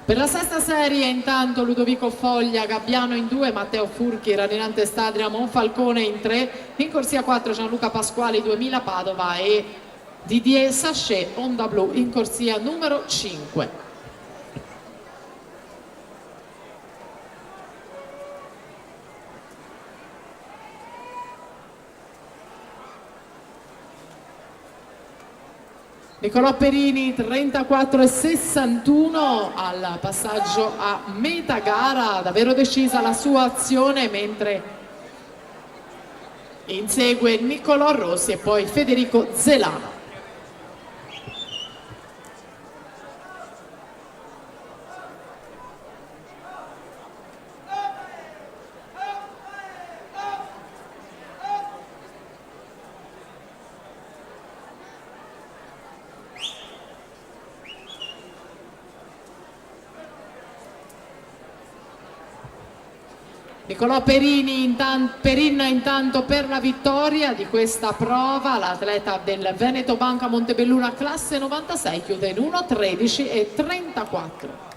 Per la sesta serie intanto Ludovico Foglia, Gabbiano in 2, Matteo Furchi, Radinante Stadria, Monfalcone in 3, in corsia 4 Gianluca Pasquali 2000 Padova e Didier Sachet Onda Blu in corsia numero 5. Nicolò Perini 34,61 al passaggio a metà gara, davvero decisa la sua azione, mentre insegue Nicolò Rossi e poi Federico Zelano. Nicolò Perin intanto per la vittoria di questa prova, l'atleta del Veneto Banca Montebelluna classe 96 chiude in 1:13,34.